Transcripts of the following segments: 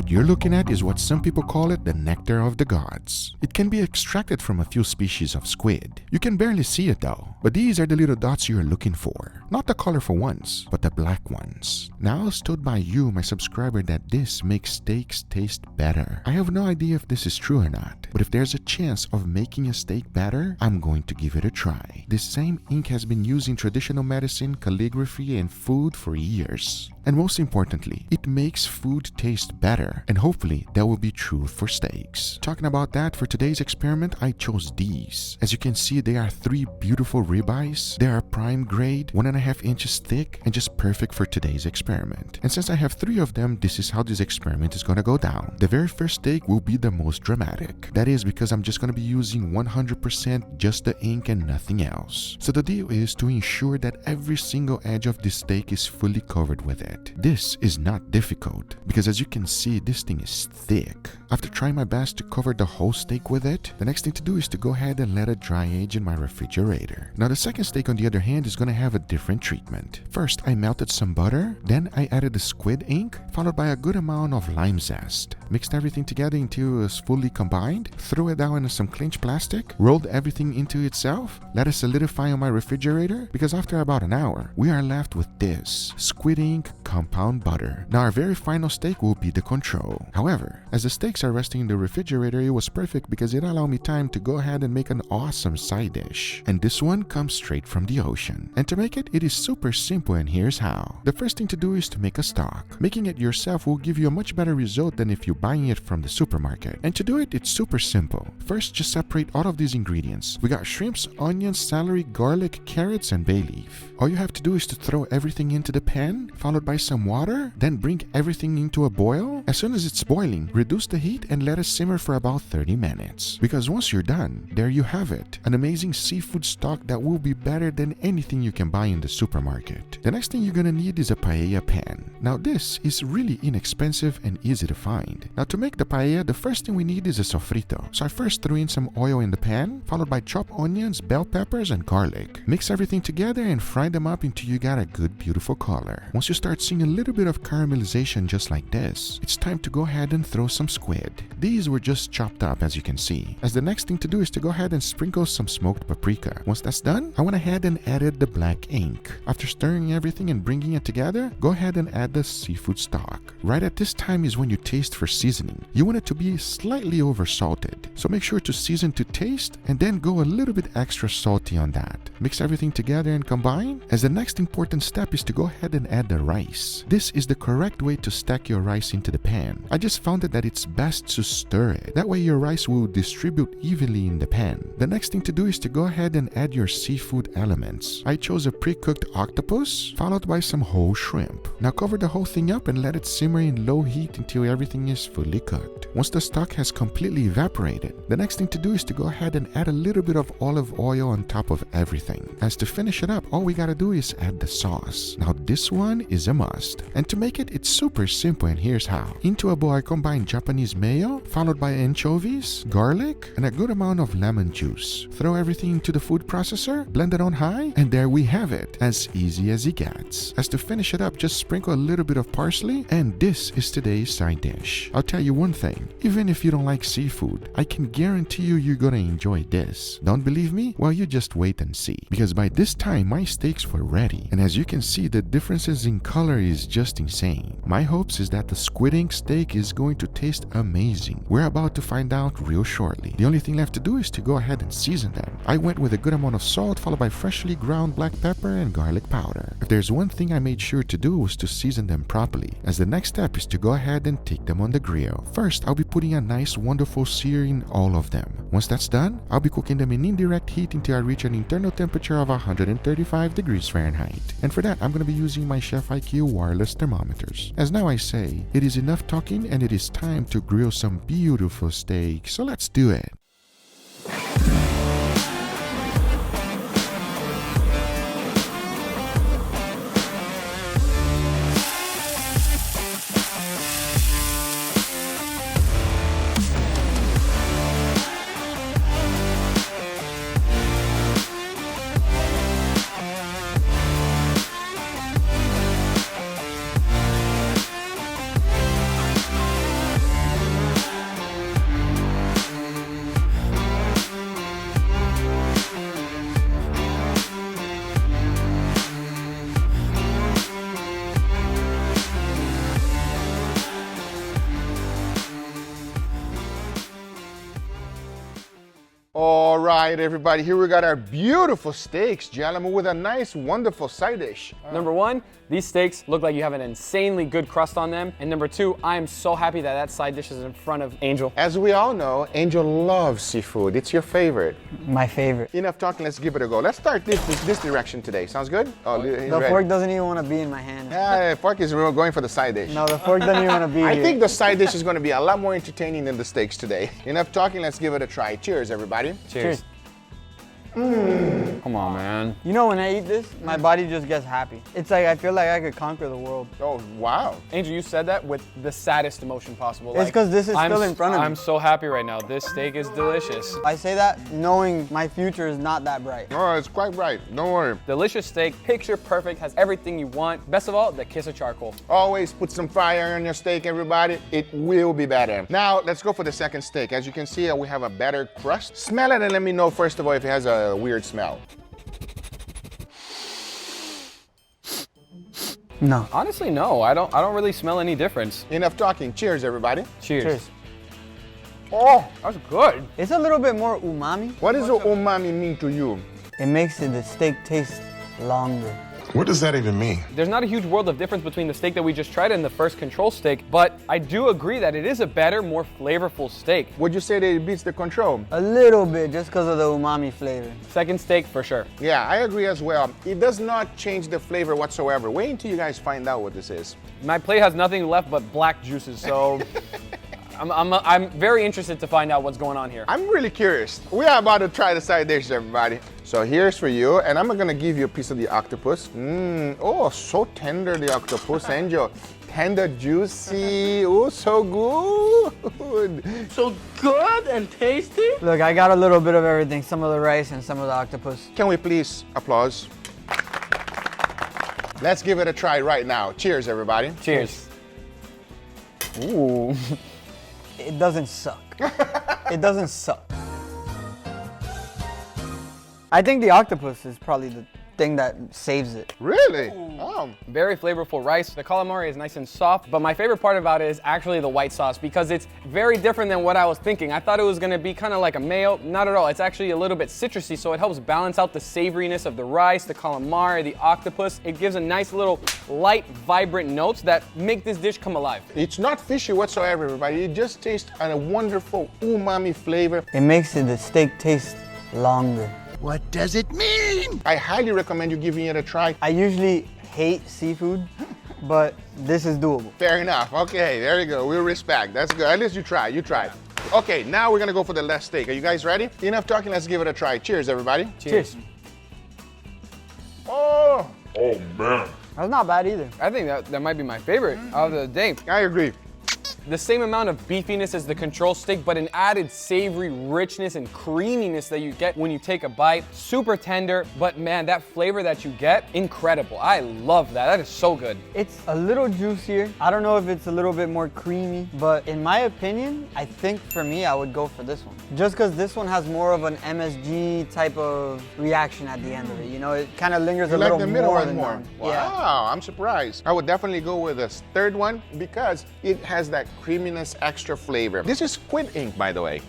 What you're looking at is what some people call it the nectar of the gods. It can be extracted from a few species of squid. You can barely see it though, but these are the little dots you're looking for. Not the colorful ones, but the black ones. Now I was told by you, my subscriber, that this makes steaks taste better. I have no idea if this is true or not, but if there's a chance of making a steak better, I'm going to give it a try. This same ink has been used in traditional medicine, calligraphy, and food for years. And most importantly, it makes food taste better, and hopefully that will be true for steaks. Talking about that, for today's experiment, I chose these. As you can see, they are 3 beautiful ribeyes. They are prime grade, 1.5 inches thick, and just perfect for today's experiment. And since I have 3 of them, this is how this experiment is gonna go down. The very first steak will be the most dramatic. That is because I'm just gonna be using 100% just the ink and nothing else. So the deal is to ensure that every single edge of this steak is fully covered with it. This is not difficult because as you can see, this thing is thick. After trying my best to cover the whole steak with it, the next thing to do is to go ahead and let it dry age in my refrigerator. Now the second steak on the other hand is going to have a different treatment. First, I melted some butter, then I added the squid ink, followed by a good amount of lime zest. Mixed everything together until it was fully combined, threw it down in some clinch plastic, rolled everything into itself, let it solidify on my refrigerator, because after about an hour, we are left with this squid ink compound butter. Now our very final steak will be the control. However, as the steaks are resting in the refrigerator, it was perfect because it allowed me time to go ahead and make an awesome side dish. And this one comes straight from the ocean. And to make it, it is super simple, and here's how. The first thing to do is to make a stock. Making it yourself will give you a much better result than if you're buying it from the supermarket. And to do it, it's super simple. First, just separate all of these ingredients. We got shrimps, onions, celery, garlic, carrots, and bay leaf. All you have to do is to throw everything into the pan, followed by some water, then bring everything into a boil. As soon as it's boiling, reduce the heat and let it simmer for about 30 minutes. Because once you're done, there you have it. An amazing seafood stock that will be better than anything you can buy in the supermarket. The next thing you're gonna need is a paella pan. Now this is really inexpensive and easy to find. Now to make the paella, the first thing we need is a sofrito. So I first threw in some oil in the pan, followed by chopped onions, bell peppers, and garlic. Mix everything together and fry them up until you got a good beautiful color. Once you start seeing a little bit of caramelization just like this, it's time to go ahead and throw some squid. These were just chopped up, as you can see. As the next thing to do is to go ahead and sprinkle some smoked paprika. Once that's done, I went ahead and added the black ink. After stirring everything and bringing it together, go ahead and add the seafood stock. Right at this time is when you taste for seasoning. You want it to be slightly over salted, so make sure to season to taste and then go a little bit extra salty on that. Mix everything together and combine. As the next important step is to go ahead and add the rice. This is the correct way to stack your rice into the pan. I just found that it's best to stir it. That way your rice will distribute evenly in the pan. The next thing to do is to go ahead and add your seafood elements. I chose a pre-cooked octopus, followed by some whole shrimp. Now cover the whole thing up and let it simmer in low heat until everything is fully cooked. Once the stock has completely evaporated, the next thing to do is to go ahead and add a little bit of olive oil on top of everything. As to finish it up, all we gotta do is add the sauce. Now this one is a must. And to make it, it's super simple, and here's how. Into a bowl, I combine Japanese mayo, followed by anchovies, garlic, and a good amount of lemon juice. Throw everything into the food processor, blend it on high, and there we have it. As easy as it gets. As to finish it up, just sprinkle a little bit of parsley, and this is today's side dish. I'll tell you one thing, even if you don't like seafood, I can guarantee you're gonna enjoy this. Don't believe me? Well, you just wait and see. Because by this time, my steaks were ready. And as you can see, the differences in color is just insane. My hopes is that the squid ink steak is going to taste amazing. We're about to find out real shortly. The only thing left to do is to go ahead and season them. I went with a good amount of salt, followed by freshly ground black pepper and garlic powder. If there's one thing I made sure to do was to season them properly, as the next step is to go ahead and take them on the grill. First, I'll be putting a nice wonderful sear in all of them. Once that's done, I'll be cooking them in indirect heat until I reach an internal temperature of 135 degrees Fahrenheit. And for that, I'm going to be using my F.Y.I wireless thermometers. As now I say, it is enough talking and it is time to grill some beautiful steak, so let's do it. right, everybody, here we got our beautiful steaks, gentlemen, with a nice, wonderful side dish. Number one, these steaks look like you have an insanely good crust on them. And number two, I am so happy that that side dish is in front of Angel. As we all know, Angel loves seafood. It's your favorite. My favorite. Enough talking, let's give it a go. Let's start this direction today. Sounds good? Oh, The fork doesn't even want to be in my hand. Yeah, fork is going for the side dish. No, the fork doesn't even want to be I here. think the side dish is going to be a lot more entertaining than the steaks today. Enough talking, let's give it a try. Cheers, everybody. Cheers. Come on, man. You know, when I eat this, my body just gets happy. It's like I feel like I could conquer the world. Oh, wow. Angel, you said that with the saddest emotion possible. It's because this is still in front of me. I'm so happy right now. This steak is delicious. I say that knowing my future is not that bright. Oh, it's quite right. Don't worry. Delicious steak, picture perfect, has everything you want. Best of all, the kiss of charcoal. Always put some fire on your steak, everybody. It will be better. Now, let's go for the second steak. As you can see, we have a better crust. Smell it and let me know, first of all, if it has a weird smell. No. Honestly, no. I don't really smell any difference. Enough talking. Cheers, everybody. Cheers. Cheers. Oh, That's good. It's a little bit more umami. what does the umami mean to you? It makes the steak taste longer. What does that even mean? There's not a huge world of difference between the steak that we just tried and the first control steak, but I do agree that it is a better, more flavorful steak. Would you say that it beats the control? A little bit, just because of the umami flavor. Second steak, for sure. Yeah, I agree as well. It does not change the flavor whatsoever. Wait until you guys find out what this is. My plate has nothing left but black juices, so I'm very interested to find out what's going on here. I'm really curious. We are about to try the side dish, everybody. So here's for you, and I'm gonna give you a piece of the octopus. Oh, so tender, the octopus, Angel. Tender, juicy, oh, so good. So good and tasty. Look, I got a little bit of everything. Some of the rice and some of the octopus. Can we please applause? Let's give it a try right now. Cheers, everybody. Cheers. Ooh. It doesn't suck. It doesn't suck. I think the octopus is probably the thing that saves it. Really? Oh. Very flavorful rice. The calamari is nice and soft, but my favorite part about it is actually the white sauce because it's very different than what I was thinking. I thought it was gonna be kind of like a mayo. Not at all. It's actually a little bit citrusy, so it helps balance out the savoriness of the rice, the calamari, the octopus. It gives a nice little light, vibrant notes that make this dish come alive. It's not fishy whatsoever, everybody. It just tastes a wonderful umami flavor. It makes the steak taste longer. What does it mean? I highly recommend you giving it a try. I usually hate seafood, but this is doable. Fair enough. Okay, there you go. We'll respect. That's good. At least you try. You tried. Okay, now we're gonna go for the last steak. Are you guys ready? Enough talking. Let's give it a try. Cheers, everybody. Cheers. Oh, That's not bad either. I think that might be my favorite of the day. I agree. The same amount of beefiness as the control steak, but an added savory richness and creaminess that you get when you take a bite. Super tender, but man, that flavor that you get, incredible. I love that. That is so good. It's a little juicier. I don't know if it's a little bit more creamy, but in my opinion, I think for me, I would go for this one. Just because this one has more of an MSG type of reaction at the end of it. You know, it kind of lingers You a like little the middle more one than more? one. Wow, Yeah. I'm surprised. I would definitely go with this third one because it has that creaminess, extra flavor. This is squid ink, by the way.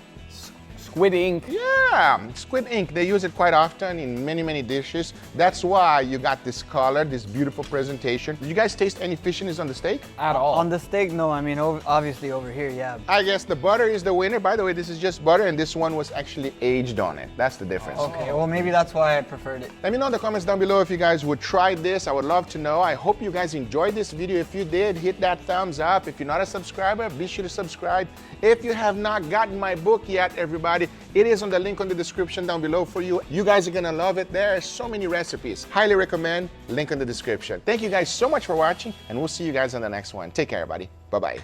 Squid ink. Yeah, squid ink. They use it quite often in many, many dishes. That's why you got this color, this beautiful presentation. Did you guys taste any fishiness on the steak? At all. On the steak, no. I mean, obviously over here, yeah. I guess the butter is the winner. By the way, this is just butter and this one was actually aged on it. That's the difference. Okay, well, maybe that's why I preferred it. Let me know in the comments down below if you guys would try this. I would love to know. I hope you guys enjoyed this video. If you did, hit that thumbs up. If you're not a subscriber, be sure to subscribe. If you have not gotten my book yet, everybody, it is on the link on the description down below for you. You guys are gonna love it. There are so many recipes. Highly recommend. Link in the description. Thank you guys so much for watching, and we'll see you guys on the next one. Take care, everybody. Bye-bye.